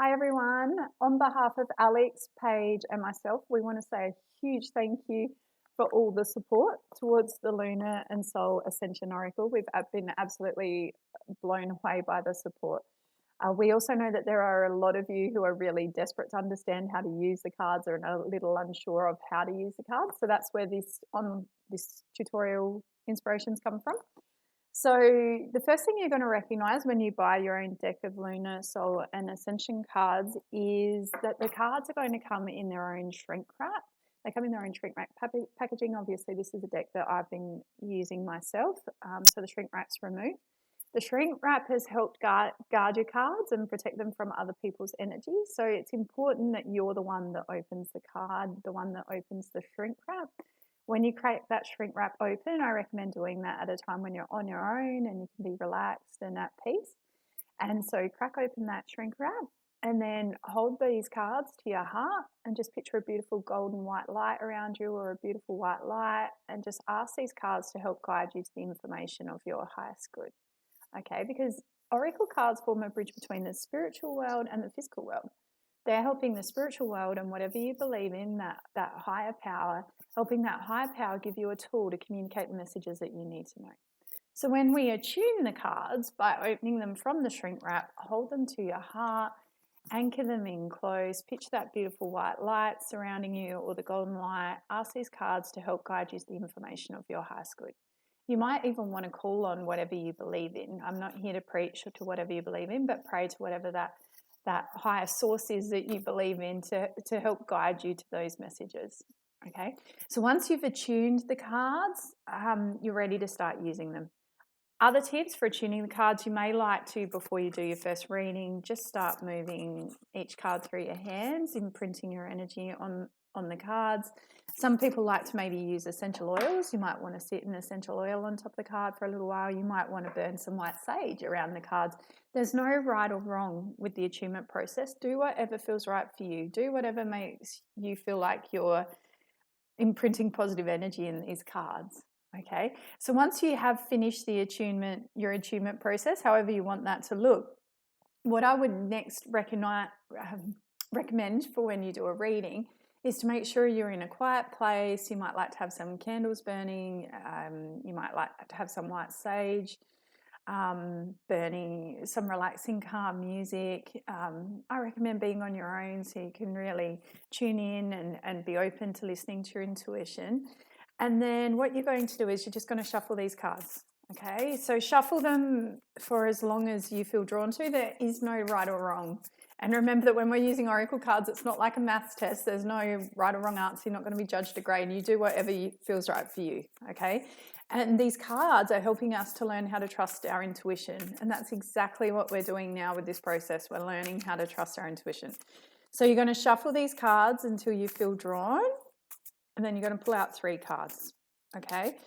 Hi everyone. On behalf of Alex, Paige and myself, we want to say a huge thank you for all the support towards the Lunar and Soul Ascension Oracle. We've been absolutely blown away by the support. We also know that there are a lot of you who are really desperate to understand how to use the cards or are a little unsure of how to use the cards. So that's where this tutorial inspirations come from. So the first thing you're going to recognize when you buy your own deck of Lunar, Soul and Ascension cards is that the cards are going to come in their own shrink wrap. They come in their own shrink wrap packaging. Obviously, this is a deck that I've been using myself, so the shrink wrap's removed. The shrink wrap has helped guard your cards and protect them from other people's energy. So it's important that you're the one that opens the card, the one that opens the shrink wrap. When you crack that shrink wrap open, I recommend doing that at a time when you're on your own and you can be relaxed and at peace. And so crack open that shrink wrap and then hold these cards to your heart and just picture a beautiful golden white light around you or a beautiful white light and just ask these cards to help guide you to the information of your highest good. Okay, because oracle cards form a bridge between the spiritual world and the physical world. They're helping the spiritual world and whatever you believe in, that higher power, helping that higher power give you a tool to communicate the messages that you need to know. So when we attune the cards by opening them from the shrink wrap, hold them to your heart, anchor them in close, picture that beautiful white light surrounding you or the golden light. Ask these cards to help guide you to the information of your highest good. You might even want to call on whatever you believe in. I'm not here to preach to whatever you believe in, but pray to whatever that higher source is that you believe in to help guide you to those messages. Okay, so once you've attuned the cards, you're ready to start using them. Other tips for attuning the cards you may like to, before you do your first reading, just start moving each card through your hands, imprinting your energy on the cards. Some people like to maybe use essential oils. You might want to sit an essential oil on top of the card for a little while. You might want to burn some white sage around the cards. There's no right or wrong with the attunement process. Do whatever feels right for you. Do whatever makes you feel like you're imprinting positive energy in these cards. Okay, so once you have finished the your attunement process, however you want that to look, what I would next recommend for when you do a reading is to make sure you're in a quiet place. You might like to have some candles burning. You might like to have some white sage burning, some relaxing, calm music. I recommend being on your own so you can really tune in and be open to listening to your intuition. And then what you're going to do is you're just going to shuffle these cards. Okay, so shuffle them for as long as you feel drawn to. There is no right or wrong. And remember that when we're using oracle cards, it's not like a maths test. There's no right or wrong answer. You're not going to be judged a grade. You do whatever feels right for you, okay? And these cards are helping us to learn how to trust our intuition. And that's exactly what we're doing now with this process. We're learning how to trust our intuition. So you're going to shuffle these cards until you feel drawn. And then you're going to pull out 3 cards, okay?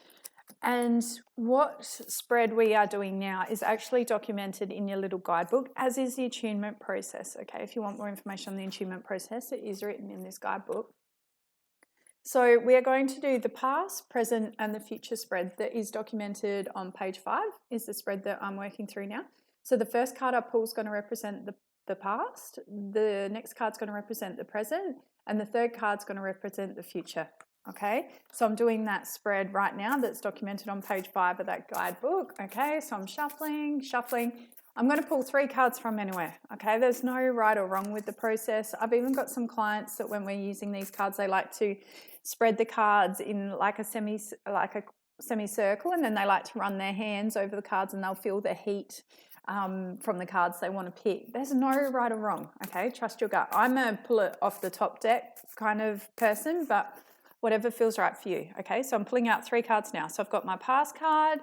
And what spread we are doing now is actually documented in your little guidebook, as is the attunement process, okay? If you want more information on the attunement process, it is written in this guidebook. So we are going to do the past, present, and the future spread that is documented on page 5, is the spread that I'm working through now. So the first card I pull is going to represent the past, the next card's going to represent the present, and the third card's going to represent the future. Okay, so I'm doing that spread right now that's documented on page 5 of that guidebook. Okay, so I'm shuffling. I'm going to pull 3 cards from anywhere. Okay, there's no right or wrong with the process. I've even got some clients that when we're using these cards, they like to spread the cards in like a semicircle, and then they like to run their hands over the cards and they'll feel the heat from the cards they want to pick. There's no right or wrong. Okay, trust your gut. I'm a pull it off the top deck kind of person, but whatever feels right for you. Okay, so I'm pulling out 3 cards now. So I've got my past card,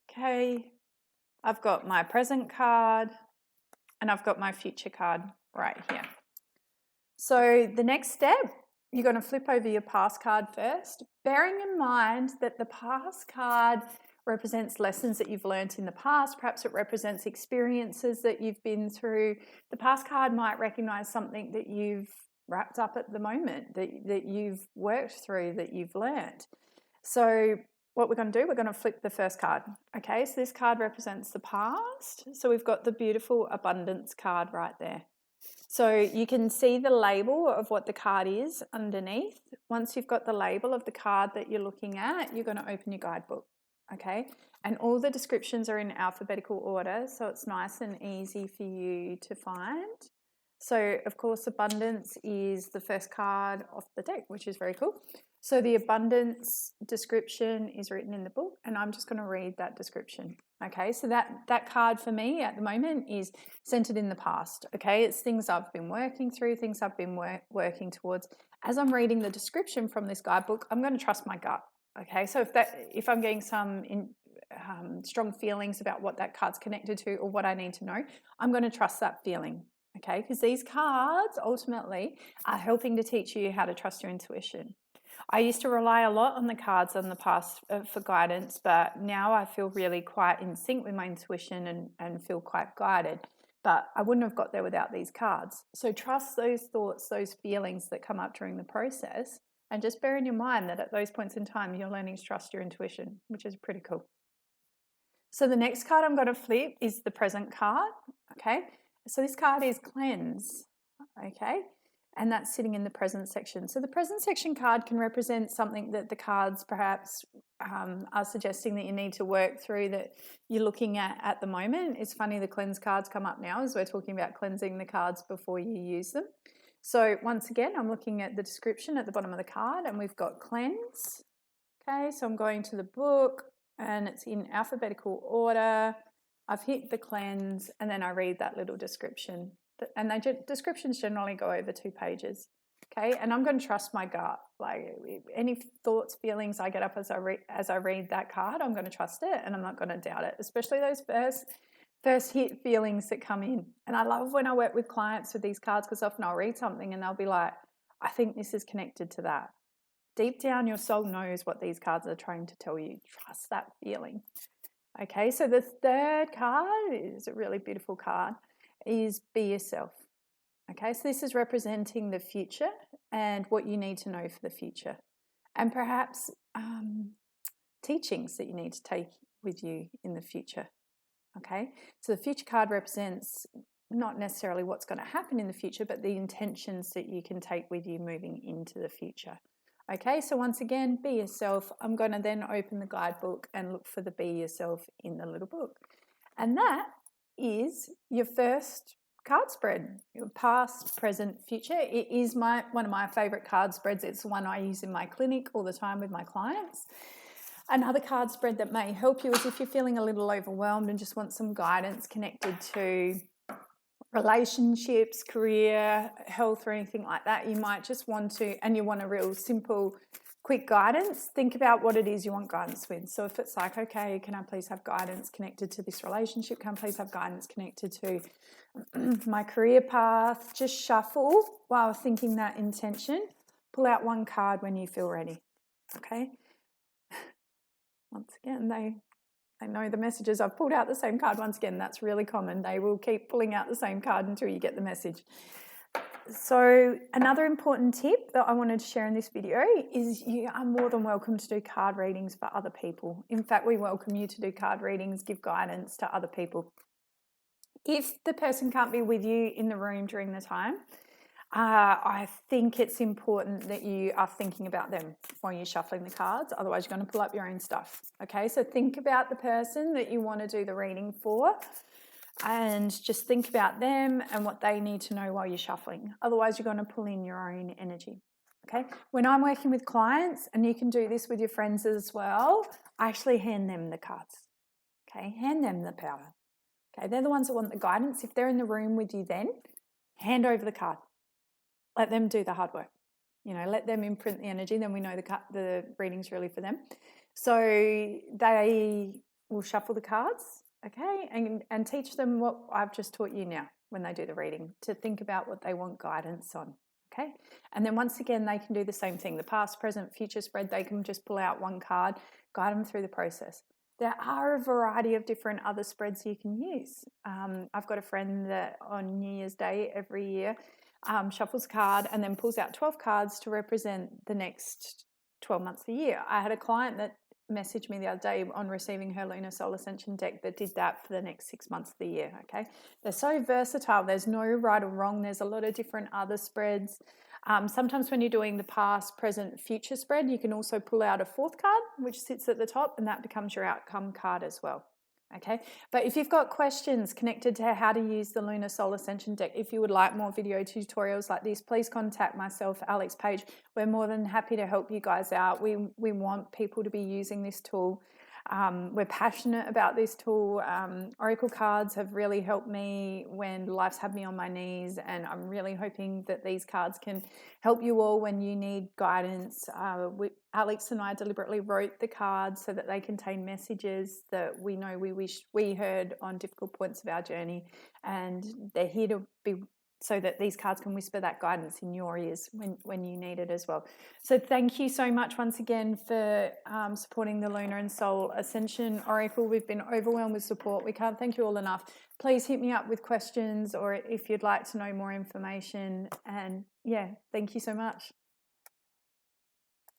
okay, I've got my present card, and I've got my future card right here. So the next step, you're going to flip over your past card first, bearing in mind that the past card represents lessons that you've learnt in the past. Perhaps it represents experiences that you've been through. The past card might recognize something that you've wrapped up at the moment, that you've worked through, that you've learnt. So what we're going to do, we're going to flip the first card. Okay, so this card represents the past. So we've got the beautiful abundance card right there. So you can see the label of what the card is underneath. Once you've got the label of the card that you're looking at, you're going to open your guidebook, okay? And all the descriptions are in alphabetical order, so it's nice and easy for you to find. So, of course, abundance is the first card off the deck, which is very cool. So the abundance description is written in the book, and I'm just going to read that description. Okay, so that card for me at the moment is centered in the past. Okay, it's things I've been working through, things I've been working towards. As I'm reading the description from this guidebook, I'm going to trust my gut. Okay, so if I'm getting some strong feelings about what that card's connected to or what I need to know, I'm going to trust that feeling. Okay, because these cards ultimately are helping to teach you how to trust your intuition. I used to rely a lot on the cards in the past for guidance, but now I feel really quite in sync with my intuition and feel quite guided. But I wouldn't have got there without these cards. So trust those thoughts, those feelings that come up during the process, and just bear in your mind that at those points in time, you're learning to trust your intuition, which is pretty cool. So the next card I'm going to flip is the present card, okay? So this card is cleanse, okay? And that's sitting in the present section. So the present section card can represent something that the cards perhaps are suggesting that you need to work through, that you're looking at the moment. It's funny the cleanse cards come up now as we're talking about cleansing the cards before you use them. So once again, I'm looking at the description at the bottom of the card, and we've got cleanse. Okay, so I'm going to the book and it's in alphabetical order. I've hit the cleanse and then I read that little description. And the descriptions generally go over 2 pages. Okay, and I'm going to trust my gut. Like any thoughts, feelings I get up as I read that card, I'm going to trust it and I'm not going to doubt it, especially those first hit feelings that come in. And I love when I work with clients with these cards, because often I'll read something and they'll be like, I think this is connected to that. Deep down, your soul knows what these cards are trying to tell you. Trust that feeling. Okay, so the third card is a really beautiful card, is be yourself. Okay, so this is representing the future and what you need to know for the future, and perhaps teachings that you need to take with you in the future. Okay, so the future card represents not necessarily what's going to happen in the future, but the intentions that you can take with you moving into the future. Okay, so once again, be yourself. I'm going to then open the guidebook and look for the be yourself in the little book. And that is your first card spread, your past, present, future. It is one of my favorite card spreads. It's one I use in my clinic all the time with my clients. Another card spread that may help you is if you're feeling a little overwhelmed and just want some guidance connected to relationships, career, health, or anything like that. You might just want to, and you want a real simple, quick guidance, think about what it is you want guidance with. So if it's like, okay, can I please have guidance connected to this relationship? Can I please have guidance connected to my career path? Just shuffle while thinking that intention. Pull out one card when you feel ready. Okay. Once again, they know the messages. I've pulled out the same card once again. That's really common. They will keep pulling out the same card until you get the message. So another important tip that I wanted to share in this video is you are more than welcome to do card readings for other people. In fact, we welcome you to do card readings, give guidance to other people. If the person can't be with you in the room during the time, I think it's important that you are thinking about them while you're shuffling the cards. Otherwise, you're going to pull up your own stuff. Okay, so think about the person that you want to do the reading for and just think about them and what they need to know while you're shuffling. Otherwise, you're going to pull in your own energy. Okay, when I'm working with clients, and you can do this with your friends as well, I actually hand them the cards. Okay, hand them the power. Okay, they're the ones that want the guidance. If they're in the room with you then, hand over the card. Let them do the hard work. You know, let them imprint the energy. Then we know the reading's really for them. So they will shuffle the cards, okay, and teach them what I've just taught you now when they do the reading, to think about what they want guidance on, okay? And then once again, they can do the same thing. The past, present, future spread, they can just pull out one card, guide them through the process. There are a variety of different other spreads you can use. I've got a friend that on New Year's Day every year shuffles a card and then pulls out 12 cards to represent the next 12 months of the year. I had a client that messaged me the other day on receiving her Lunar Soul Ascension deck that did that for the next 6 months of the year, okay? They're so versatile. There's no right or wrong. There's a lot of different other spreads. Sometimes when you're doing the past, present, future spread, you can also pull out a fourth card, which sits at the top, and that becomes your outcome card as well. Okay, but if you've got questions connected to how to use the Lunar Soul Ascension deck, if you would like more video tutorials like this, please contact myself, Alex Page. We're more than happy to help you guys out. We want people to be using this tool. We're passionate about this tool. Oracle cards have really helped me when life's had me on my knees, and I'm really hoping that these cards can help you all when you need guidance. Alex and I deliberately wrote the cards so that they contain messages that we know we wish we heard on difficult points of our journey, and they're here to be so that these cards can whisper that guidance in your ears when you need it as well. So thank you so much once again for supporting the Lunar and Soul Ascension Oracle. We've been overwhelmed with support. We can't thank you all enough. Please hit me up with questions or if you'd like to know more information. And yeah, thank you so much.